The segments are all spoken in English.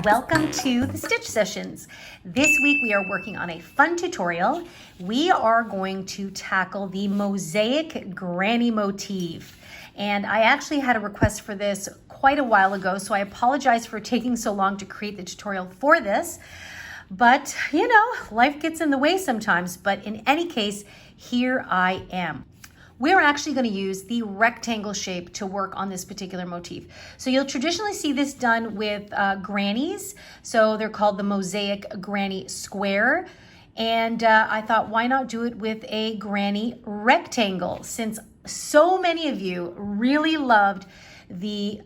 Welcome to the Stitch Sessions. This week we are working on a fun tutorial. We are going to tackle the Mosaic Granny motif. And I actually had a request for this quite a while ago, so I apologize for taking so long to create the tutorial for this. But, you know, life gets in the way sometimes. But in any case, here I am. We're actually going to use the rectangle shape to work on this particular motif. So you'll traditionally see this done with grannies. So they're called the Mosaic Granny square. And I thought, why not do it with a granny rectangle, since so many of you really loved the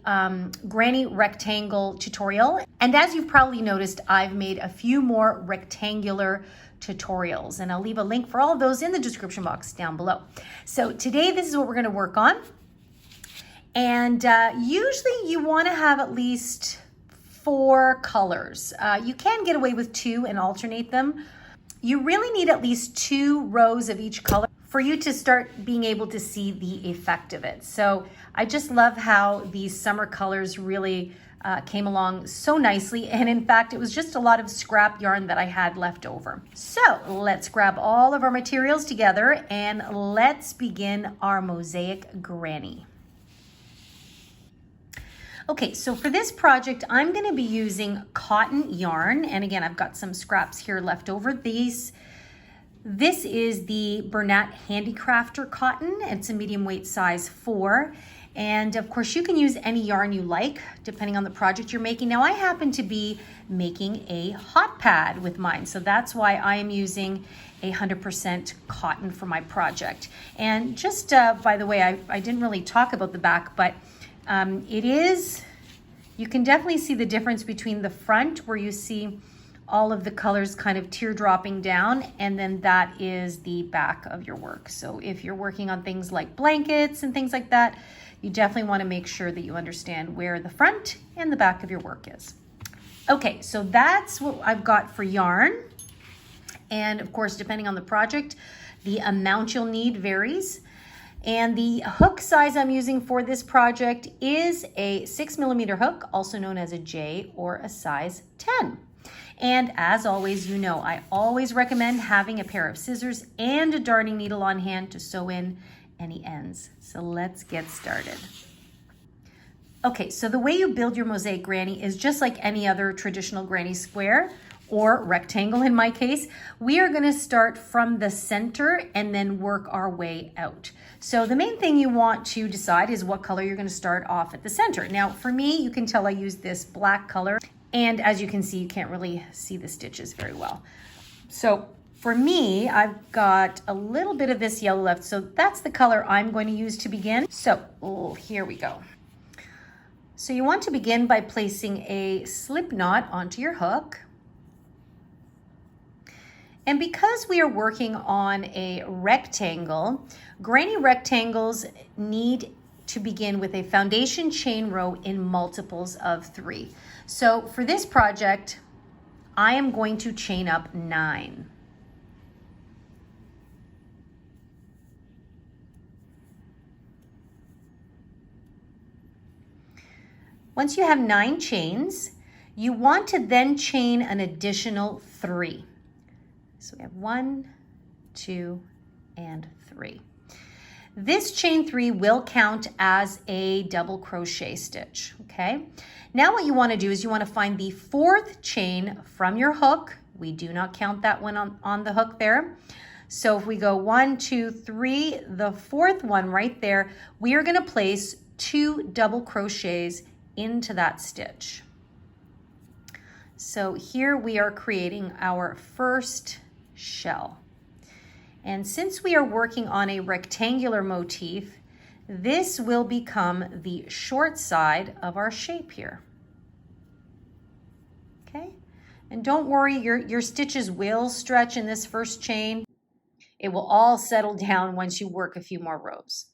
granny rectangle tutorial. And as you've probably noticed, I've made a few more rectangular tutorials, and I'll leave a link for all of those in the description box down below. So today, this is what we're going to work on. And usually you want to have at least 4 colors. You can get away with 2 and alternate them. You really need at least 2 rows of each color for you to start being able to see the effect of it. So I just love how these summer colors really came along so nicely. And in fact, it was just a lot of scrap yarn that I had left over. So let's grab all of our materials together and let's begin our Mosaic Granny. Okay, so for this project, I'm going to be using cotton yarn. And again, I've got some scraps here left over. This is the Bernat Handicrafter cotton. It's a medium weight size 4. And of course, you can use any yarn you like, depending on the project you're making. Now, I happen to be making a hot pad with mine, so that's why I am using 100% cotton for my project. And just by the way, I didn't really talk about the back, but you can definitely see the difference between the front, where you see all of the colors kind of teardropping down, and then that is the back of your work. So if you're working on things like blankets and things like that, you definitely want to make sure that you understand where the front and the back of your work is. Okay, so that's what I've got for yarn. And of course, depending on the project, the amount you'll need varies. And the hook size I'm using for this project is a 6mm hook, also known as a J or a size 10. And as always, you know, I always recommend having a pair of scissors and a darning needle on hand to sew in any ends. So let's get started. Okay, so the way you build your Mosaic Granny is just like any other traditional granny square or rectangle in my case. We are going to start from the center and then work our way out. So the main thing you want to decide is what color you're going to start off at the center. Now for me, you can tell I use this black color, and as you can see, you can't really see the stitches very well. So for me, I've got a little bit of this yellow left, so that's the color I'm going to use to begin. So here we go. So you want to begin by placing a slip knot onto your hook. And because we are working on a rectangle, granny rectangles need to begin with a foundation chain row in multiples of 3. So for this project, I am going to chain up 9. Once you have 9 chains, you want to then chain an additional 3. So we have 1, 2, and 3. This chain 3 will count as a double crochet stitch, okay? Now what you want to do is you want to find the 4th chain from your hook. We do not count that one on the hook there. So if we go 1, 2, 3, the 4th one right there, we are going to place 2 double crochets into that stitch. So here we are creating our first shell. And since we are working on a rectangular motif, this will become the short side of our shape here. Okay? And don't worry, your stitches will stretch in this first chain. It will all settle down once you work a few more rows.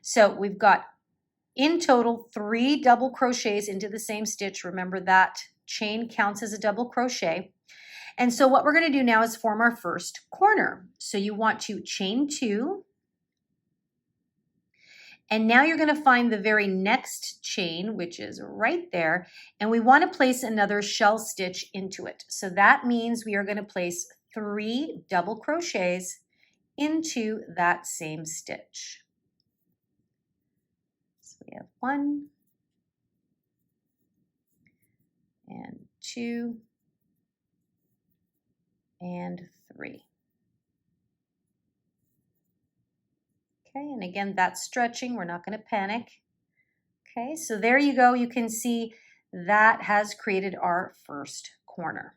So we've got in total 3 double crochets into the same stitch. Remember that chain counts as a double crochet. And so what we're going to do now is form our first corner. So you want to chain 2 And now you're going to find the very next chain, which is right there, and we want to place another shell stitch into it. So that means we are going to place 3 double crochets into that same stitch. So we have 1 and 2 and 3. Okay, and again, that's stretching. We're not going to panic. Okay, so there you go. You can see that has created our first corner.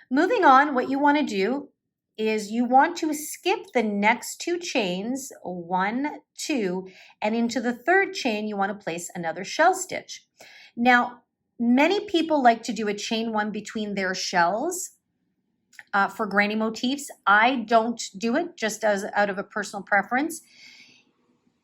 Moving on, what you want to do is you want to skip the next 2 chains, 1, 2, and into the 3rd chain, you want to place another shell stitch. Now, many people like to do a chain 1 between their shells for granny motifs. I don't do it, just as out of a personal preference.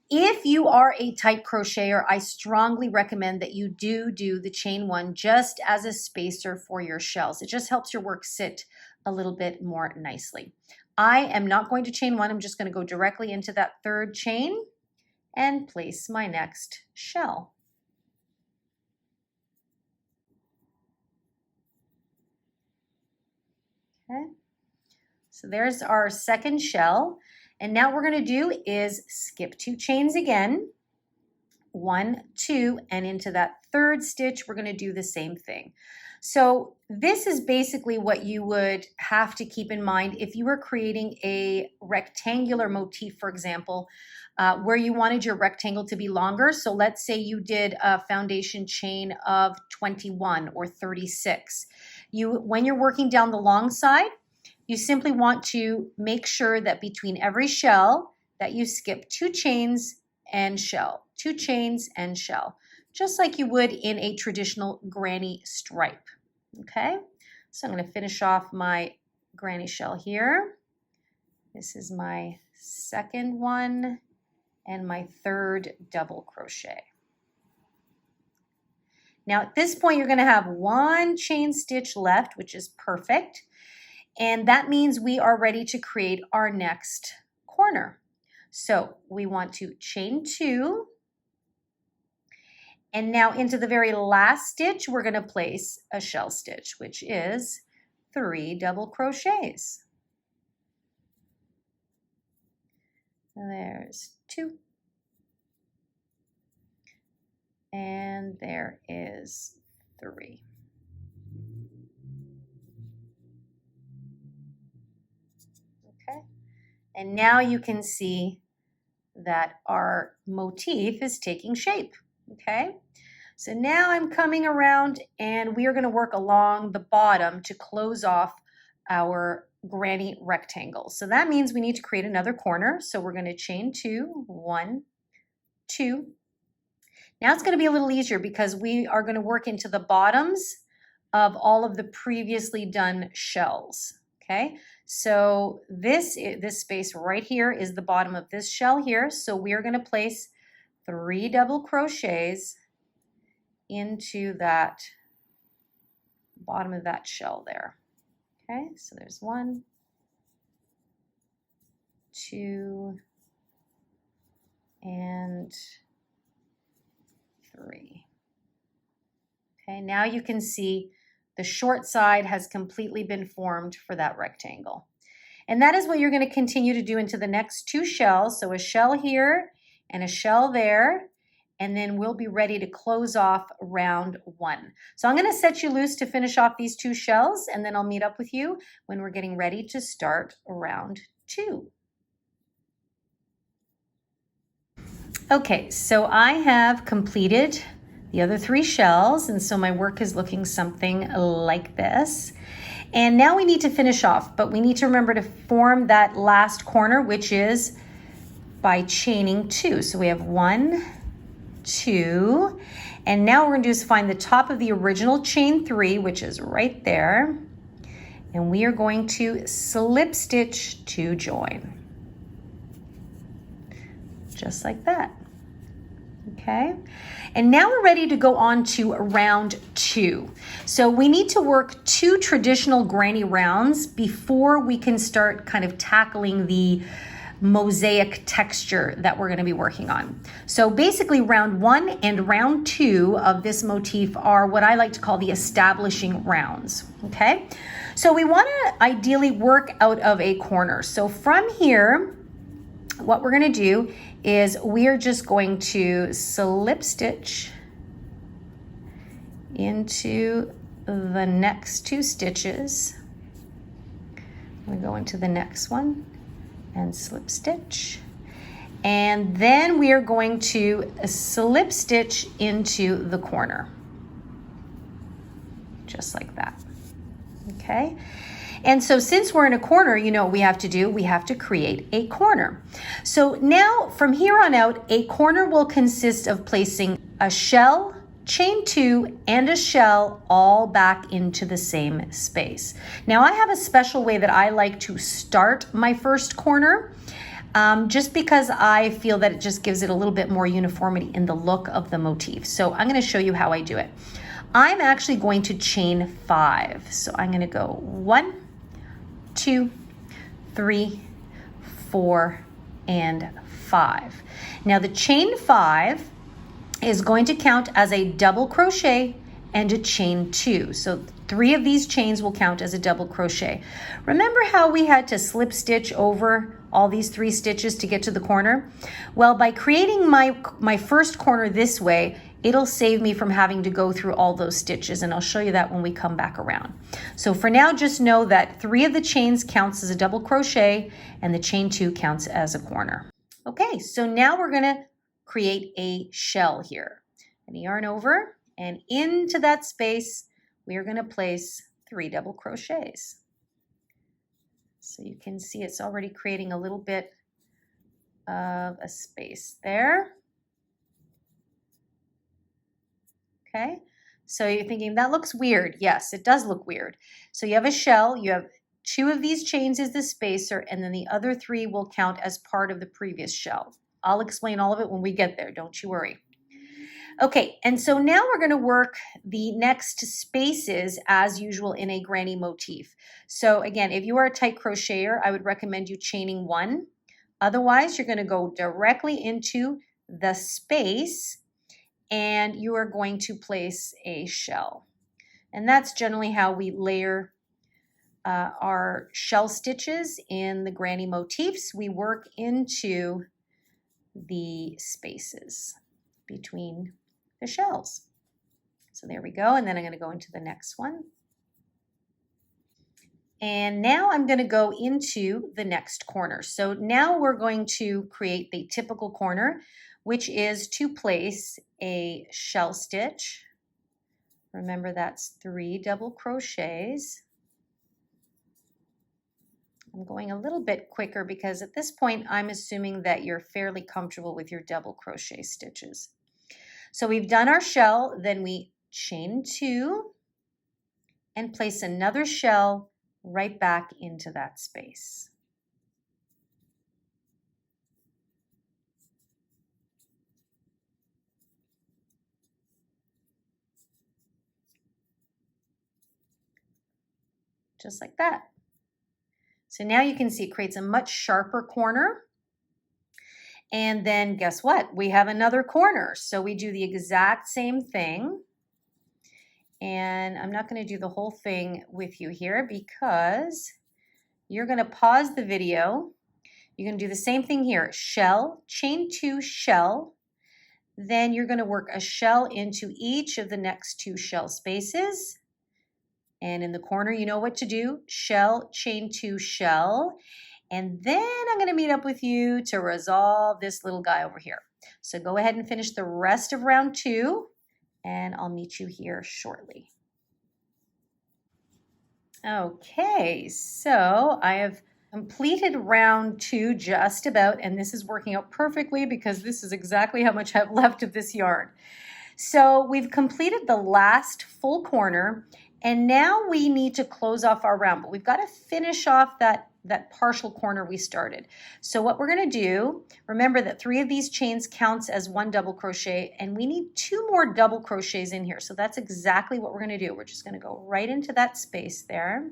If you are a tight crocheter, I strongly recommend that you do the chain 1 just as a spacer for your shells. It just helps your work sit a little bit more nicely. I am not going to chain 1. I'm just going to go directly into that 3rd chain and place my next shell. Okay, so there's our 2nd shell. And now what we're going to do is skip 2 chains again, 1, 2, and into that 3rd stitch, we're going to do the same thing. So this is basically what you would have to keep in mind if you were creating a rectangular motif, for example, where you wanted your rectangle to be longer. So let's say you did a foundation chain of 21 or 36. When you're working down the long side, you simply want to make sure that between every shell that you skip 2 chains and shell, 2 chains and shell, just like you would in a traditional granny stripe. Okay, so I'm going to finish off my granny shell here. This is my 2nd one and my 3rd double crochet. Now at this point, you're going to have 1 chain stitch left, which is perfect. And that means we are ready to create our next corner. So we want to chain 2. And now into the very last stitch, we're going to place a shell stitch, which is 3 double crochets. There's 2. And there is 3. Okay, and now you can see that our motif is taking shape. Okay, so now I'm coming around and we are going to work along the bottom to close off our granny rectangle. So that means we need to create another corner. So we're going to chain 2, 1, 2. Now it's going to be a little easier because we are going to work into the bottoms of all of the previously done shells. Okay, so this space right here is the bottom of this shell here. So we are going to place 3 double crochets into that bottom of that shell there. Okay, so there's 1, 2, and 3. Okay, now you can see the short side has completely been formed for that rectangle. And that is what you're going to continue to do into the next 2 shells. So a shell here and a shell there, and then we'll be ready to close off round 1. So I'm going to set you loose to finish off these 2 shells, and then I'll meet up with you when we're getting ready to start round 2. Okay, so I have completed the other 3 shells, and so my work is looking something like this. And now we need to finish off, but we need to remember to form that last corner, which is by chaining 2. So we have 1, 2, and now what we're going to do is find the top of the original chain 3, which is right there, and we are going to slip stitch to join, just like that. Okay, and now we're ready to go on to round 2. So we need to work 2 traditional granny rounds before we can start kind of tackling the mosaic texture that we're going to be working on. So basically round 1 and round 2 of this motif are what I like to call the establishing rounds, okay? So we want to ideally work out of a corner. So from here, what we're going to do is we're just going to slip stitch into the next 2 stitches. We go into the next one and slip stitch, and then we are going to slip stitch into the corner, just like that. Okay, and so since we're in a corner, you know what we have to do? We have to create a corner. So now from here on out, a corner will consist of placing a shell, chain 2, and a shell all back into the same space. Now I have a special way that I like to start my first corner, just because I feel that it just gives it a little bit more uniformity in the look of the motif. So I'm going to show you how I do it. I'm actually going to chain 5. So I'm going to go 1, 2, 3, 4, and 5. Now the chain 5 is going to count as a double crochet and a chain 2. So 3 of these chains will count as a double crochet. Remember how we had to slip stitch over all these 3 stitches to get to the corner? Well, by creating my first corner this way, it'll save me from having to go through all those stitches, and I'll show you that when we come back around. So for now, just know that 3 of the chains counts as a double crochet and the chain 2 counts as a corner. Okay, so now we're gonna create a shell here. And yarn over, and into that space, we are gonna place 3 double crochets. So you can see it's already creating a little bit of a space there. Okay, so you're thinking that looks weird. Yes, it does look weird. So you have a shell, you have 2 of these chains as the spacer, and then the other 3 will count as part of the previous shell. I'll explain all of it when we get there, don't you worry. Okay, and so now we're going to work the next spaces as usual in a granny motif. So again, if you are a tight crocheter, I would recommend you chaining 1. Otherwise, you're going to go directly into the space and you are going to place a shell. And that's generally how we layer our shell stitches in the granny motifs. We work into the spaces between the shells. So there we go, and then I'm going to go into the next one. And now I'm going to go into the next corner. So now we're going to create the typical corner, which is to place a shell stitch. Remember, that's 3 double crochets. I'm going a little bit quicker because at this point I'm assuming that you're fairly comfortable with your double crochet stitches. So we've done our shell, then we chain 2 and place another shell right back into that space. Just like that. So now you can see it creates a much sharper corner. And then guess what? We have another corner. So we do the exact same thing. And I'm not going to do the whole thing with you here because you're going to pause the video. You're going to do the same thing here. Shell, chain 2, shell. Then you're going to work a shell into each of the next 2 shell spaces. And in the corner, you know what to do. Shell, chain 2, shell. And then I'm going to meet up with you to resolve this little guy over here. So go ahead and finish the rest of round 2, and I'll meet you here shortly. Okay, so I have completed round 2 just about, and this is working out perfectly because this is exactly how much I have left of this yarn. So we've completed the last full corner, and now we need to close off our round, but we've got to finish off that partial corner we started. So what we're going to do, remember that 3 of these chains counts as 1 double crochet, and we need 2 more double crochets in here. So that's exactly what we're going to do. We're just going to go right into that space there.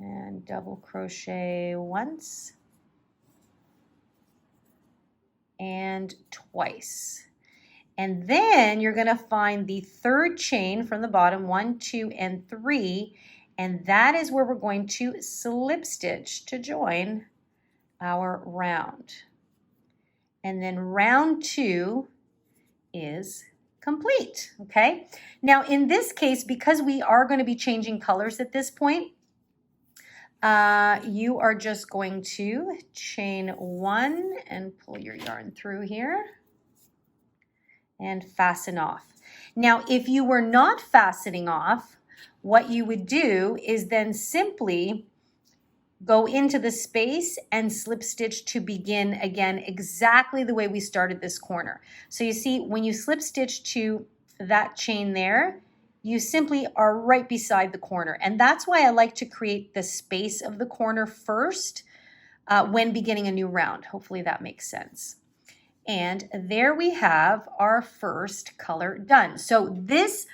and double crochet once and twice. And then you're going to find the third chain from the bottom, 1, 2, and 3, and that is where we're going to slip stitch to join our round. And then round 2 is complete, okay? Now in this case, because we are going to be changing colors at this point, you are just going to chain 1 and pull your yarn through here and fasten off. Now, if you were not fastening off, what you would do is then simply go into the space and slip stitch to begin again exactly the way we started this corner. So you see, when you slip stitch to that chain there, you simply are right beside the corner. And that's why I like to create the space of the corner first when beginning a new round. Hopefully that makes sense. And there we have our first color done. So this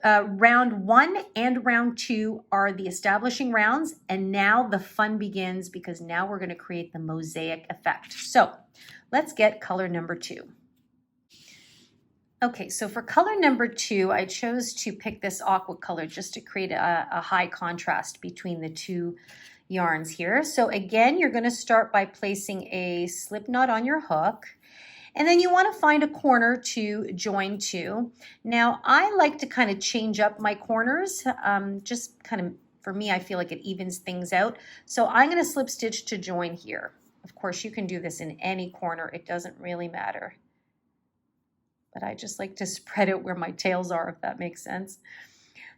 round 1 and round 2 are the establishing rounds, and now the fun begins because now we're going to create the mosaic effect. So let's get color number 2. Okay, so for color number 2, I chose to pick this aqua color just to create a high contrast between the two yarns here. So again, you're going to start by placing a slip knot on your hook. And then you want to find a corner to join to. Now, I like to kind of change up my corners, just kind of, for me, I feel like it evens things out. So I'm going to slip stitch to join here. Of course, you can do this in any corner. It doesn't really matter. But I just like to spread it where my tails are, if that makes sense.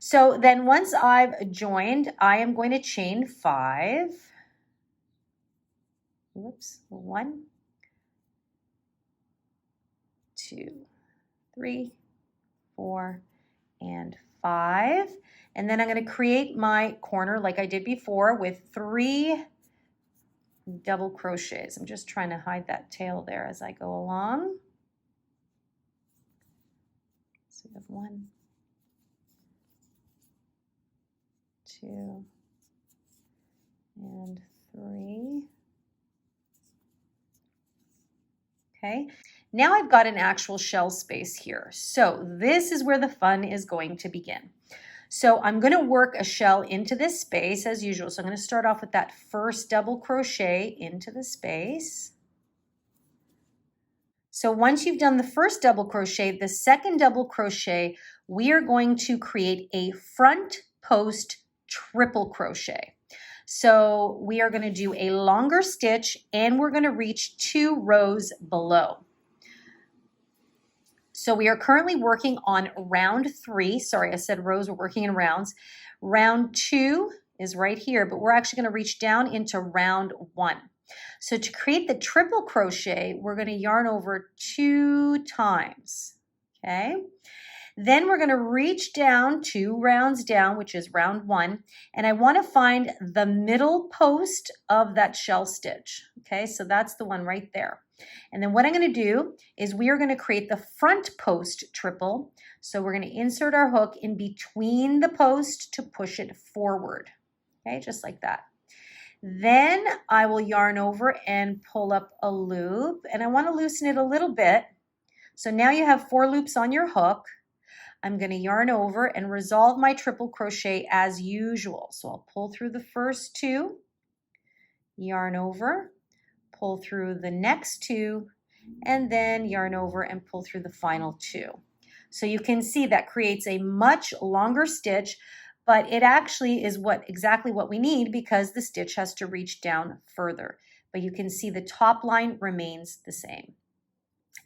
So then once I've joined, I am going to chain 5. Whoops, 1, 2, 3, 4, and 5. And then I'm going to create my corner like I did before with 3 double crochets. I'm just trying to hide that tail there as I go along. So we have 1, 2, and 3. Okay, now I've got an actual shell space here. So this is where the fun is going to begin. So I'm going to work a shell into this space as usual. So I'm going to start off with that first double crochet into the space. So once you've done the first double crochet, the second double crochet, we are going to create a front post triple crochet. So we are going to do a longer stitch and we're going to reach 2 rows below. So we are currently working on round 3. Sorry, I said rows, we're working in rounds. Round 2 is right here, but we're actually going to reach down into round 1. So to create the triple crochet, we're going to yarn over 2 times. Okay. Then we're going to reach down 2 rounds down, which is round 1, and I want to find the middle post of that shell stitch. Okay, so that's the one right there. And then what I'm going to do is we are going to create the front post triple. So we're going to insert our hook in between the post to push it forward. Okay, just like that. Then I will yarn over and pull up a loop, and I want to loosen it a little bit. So now you have 4 loops on your hook. I'm going to yarn over and resolve my triple crochet as usual. So I'll pull through the first 2, yarn over, pull through the next 2, and then yarn over and pull through the final 2. So you can see that creates a much longer stitch, but it actually is exactly what we need because the stitch has to reach down further. But you can see the top line remains the same.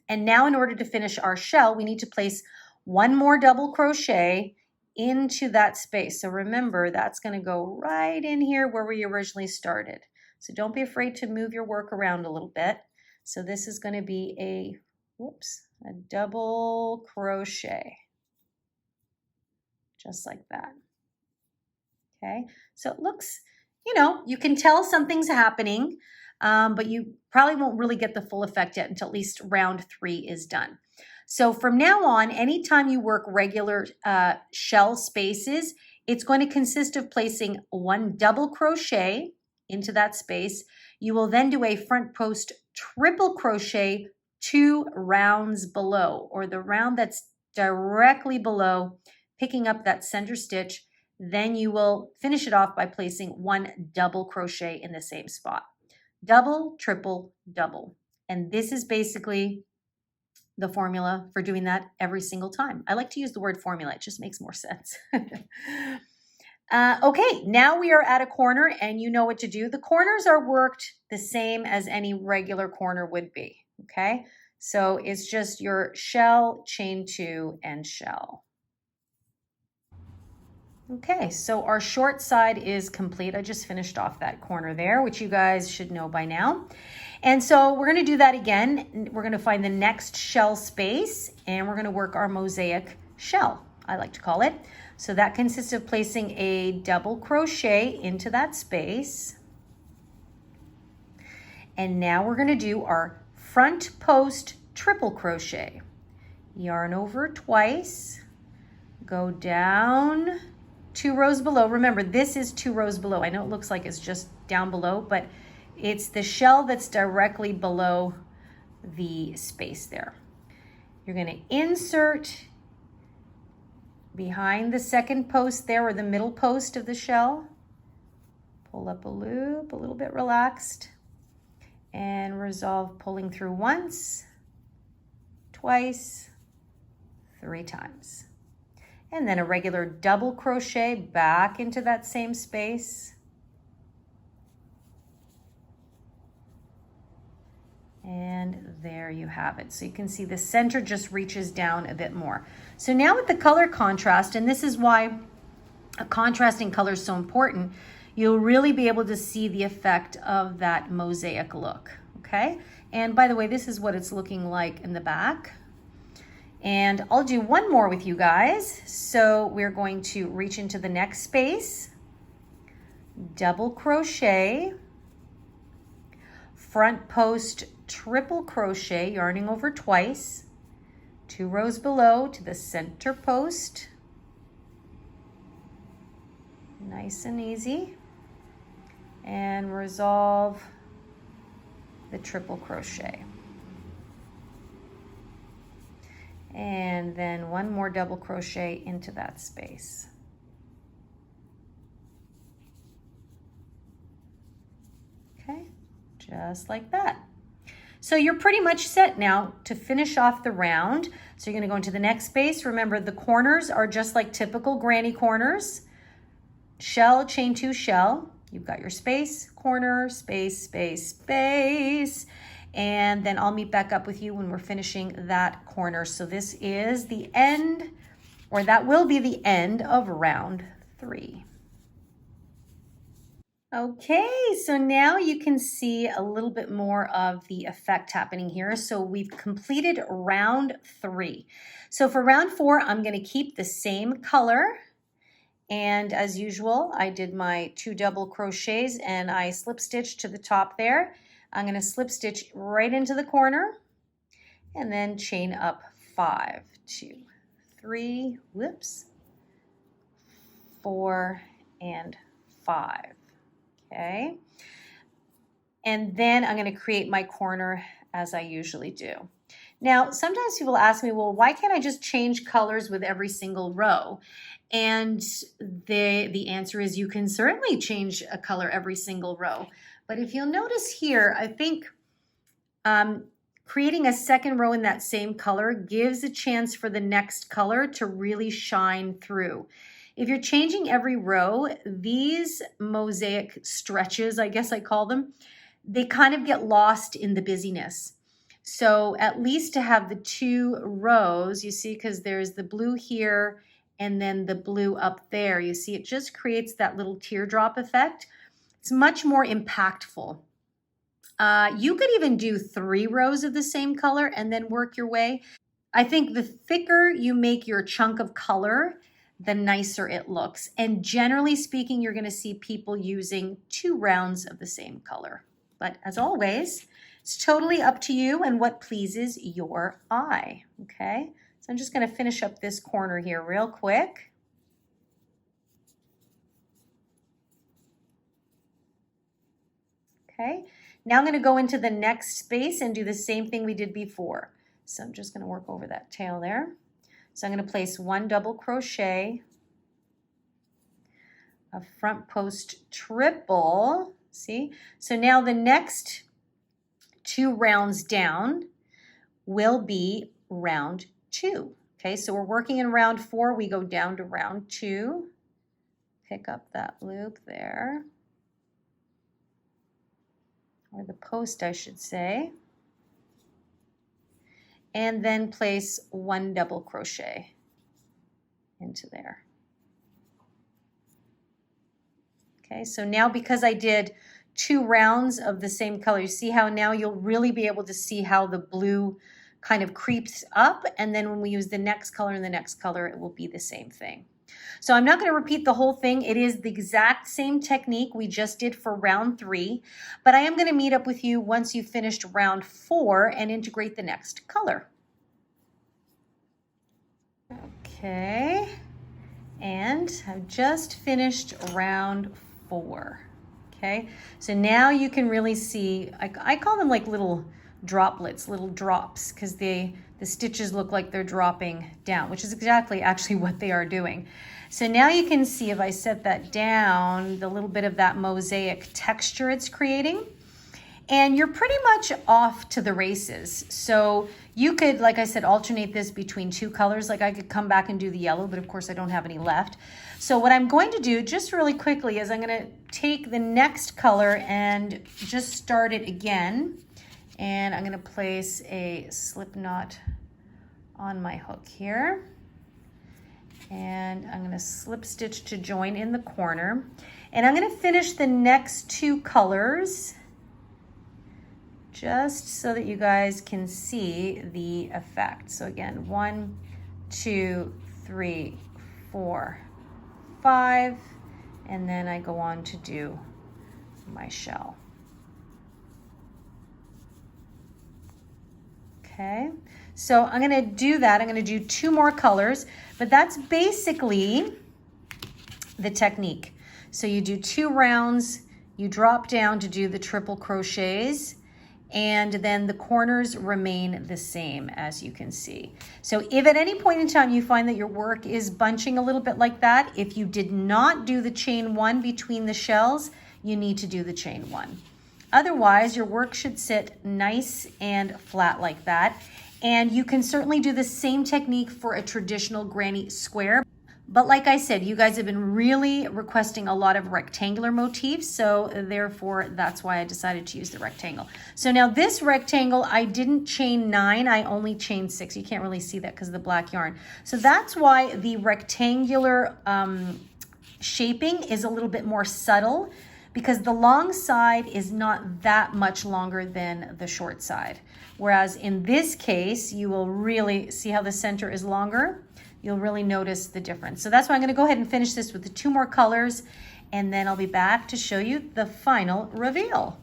And now in order to finish our shell, we need to place 1 more double crochet into that space. So remember, that's going to go right in here where we originally started. So don't be afraid to move your work around a little bit. So this is going to be a double crochet. Just like that. Okay, so it looks, you can tell something's happening, but you probably won't really get the full effect yet until at least round 3 is done. So from now on, anytime you work regular shell spaces, It's going to consist of placing 1 double crochet into that space. You will then do a front post triple crochet 2 rounds below, or the round that's directly below, picking up that center stitch. Then you will finish it off by placing 1 double crochet in the same spot. Double, triple, double. And this is basically the formula for doing that every single time. I like to use the word formula. It just makes more sense. Okay, now we are at a corner and you know what to do. The corners are worked the same as any regular corner would be, okay? So it's just your shell, chain 2, and shell. Okay, so our short side is complete. I just finished off that corner there, which you guys should know by now. And so we're going to do that again. We're going to find the next shell space and we're going to work our mosaic shell, I like to call it. So that consists of placing a double crochet into that space. And now we're going to do our front post triple crochet. Yarn over twice, go down 2 rows below. Remember, this is 2 rows below. I know it looks like it's just down below, but it's the shell that's directly below the space there. You're going to insert behind the second post there, or the middle post of the shell. Pull up a loop, a little bit relaxed, and resolve pulling through once, twice, 3 times. And then a regular double crochet back into that same space. And there you have it. So you can see the center just reaches down a bit more. So now with the color contrast, and this is why a contrasting color is so important, you'll really be able to see the effect of that mosaic look, okay? And by the way, this is what it's looking like in the back. And I'll do one more with you guys. So we're going to reach into the next space, double crochet, front post triple crochet, yarning over twice, 2 rows below to the center post. Nice and easy. And resolve the triple crochet. And then 1 more double crochet into that space. Okay, just like that. So you're pretty much set now to finish off the round. So you're going to go into the next space. Remember, the corners are just like typical granny corners. Shell, chain 2, shell. You've got your space, corner, space, space, space. And then I'll meet back up with you when we're finishing that corner. So this is the end, or that will be the end of round 3. Okay, so now you can see a little bit more of the effect happening here. So we've completed round 3. So for round 4, I'm going to keep the same color. And as usual, I did my 2 double crochets and I slip stitched to the top there. I'm going to slip stitch right into the corner and then chain up 5, 2, 3, whoops, 4, and 5. Okay. And then I'm going to create my corner as I usually do. Now, sometimes people ask me, well, why can't I just change colors with every single row? And the answer is you can certainly change a color every single row. But if you'll notice here, I think creating a second row in that same color gives a chance for the next color to really shine through. If you're changing every row, these mosaic stretches, I guess I call them, they kind of get lost in the busyness. So at least to have the 2 rows, you see, because there's the blue here and then the blue up there, you see, it just creates that little teardrop effect. It's much more impactful. You could even do 3 rows of the same color and then work your way. I think the thicker you make your chunk of color, the nicer it looks. And generally speaking, you're going to see people using 2 rounds of the same color. But as always, it's totally up to you and what pleases your eye. Okay, so I'm just going to finish up this corner here real quick. Okay, now I'm going to go into the next space and do the same thing we did before. So I'm just going to work over that tail there. So I'm going to place 1 double crochet, a front post triple, see? So now the next 2 rounds down will be round 2. Okay, so we're working in round 4, we go down to round 2, pick up that loop there, or the post I should say, and then place 1 double crochet into there. Okay, so now because I did 2 rounds of the same color, you see how now you'll really be able to see how the blue kind of creeps up, and then when we use the next color and the next color, it will be the same thing. So I'm not going to repeat the whole thing. It is the exact same technique we just did for round 3, but I am going to meet up with you once you've finished round 4 and integrate the next color. Okay, and I've just finished round 4. Okay, so now you can really see, I call them like little droplets, little drops, because the stitches look like they're dropping down, which is exactly actually what they are doing. So now you can see if I set that down, the little bit of that mosaic texture it's creating. And you're pretty much off to the races. So you could, like I said, alternate this between 2 colors. Like I could come back and do the yellow, but of course I don't have any left. So what I'm going to do just really quickly is I'm going to take the next color and just start it again. And I'm going to place a slip knot on my hook here. And I'm going to slip stitch to join in the corner. And I'm going to finish the next 2 colors just so that you guys can see the effect. So again, 1, 2, 3, 4, 5, and then I go on to do my shell. Okay, so I'm going to do that. I'm going to do 2 more colors, but that's basically the technique. So you do 2 rounds, you drop down to do the triple crochets, and then the corners remain the same, as you can see. So if at any point in time you find that your work is bunching a little bit like that, if you did not do the chain 1 between the shells, you need to do the chain 1. Otherwise, your work should sit nice and flat like that. And you can certainly do the same technique for a traditional granny square. But like I said, you guys have been really requesting a lot of rectangular motifs, so therefore that's why I decided to use the rectangle. So now this rectangle, I didn't chain 9, I only chained 6. You can't really see that because of the black yarn. So that's why the rectangular shaping is a little bit more subtle, because the long side is not that much longer than the short side. Whereas in this case, you will really see how the center is longer. You'll really notice the difference. So that's why I'm gonna go ahead and finish this with the 2 more colors, and then I'll be back to show you the final reveal.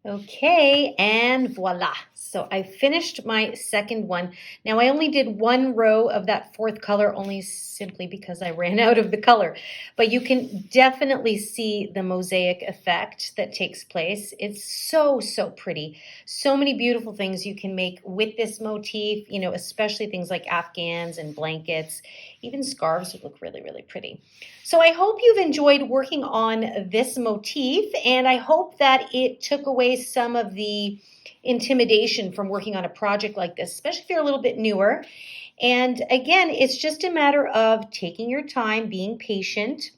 Okay, and voila. So I finished my second one. Now I only did 1 row of that 4th color, only simply because I ran out of the color. But you can definitely see the mosaic effect that takes place. It's so, so pretty. So many beautiful things you can make with this motif, you know, especially things like afghans and blankets. Even scarves would look really, really pretty. So I hope you've enjoyed working on this motif, and I hope that it took away some of the intimidation from working on a project like this, especially if you're a little bit newer. And again, it's just a matter of taking your time, being patient,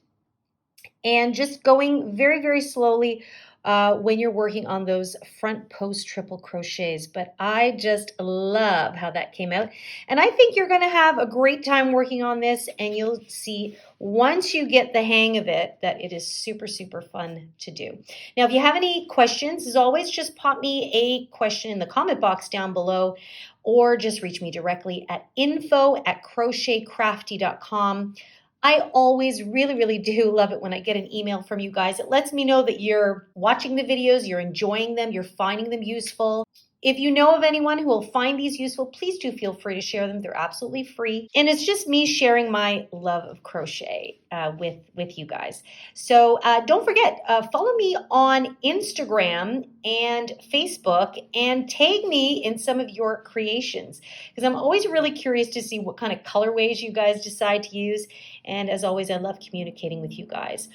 and just going very, very slowly when you're working on those front post triple crochets. But I just love how that came out. And I think you're going to have a great time working on this, and you'll see once you get the hang of it that it is super, super fun to do. Now, if you have any questions, as always, just pop me a question in the comment box down below, or just reach me directly at info@crochetcrafty.com. I always really, really do love it when I get an email from you guys. It lets me know that you're watching the videos, you're enjoying them, you're finding them useful. If you know of anyone who will find these useful, please do feel free to share them. They're absolutely free. And it's just me sharing my love of crochet with you guys. So don't forget, follow me on Instagram and Facebook and tag me in some of your creations, because I'm always really curious to see what kind of colorways you guys decide to use. And as always, I love communicating with you guys.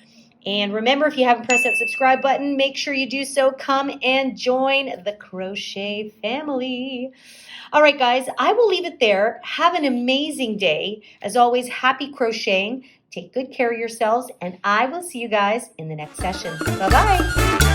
And remember, if you haven't pressed that subscribe button, make sure you do so. Come and join the crochet family. All right, guys, I will leave it there. Have an amazing day. As always, happy crocheting. Take good care of yourselves, and I will see you guys in the next session. Bye-bye.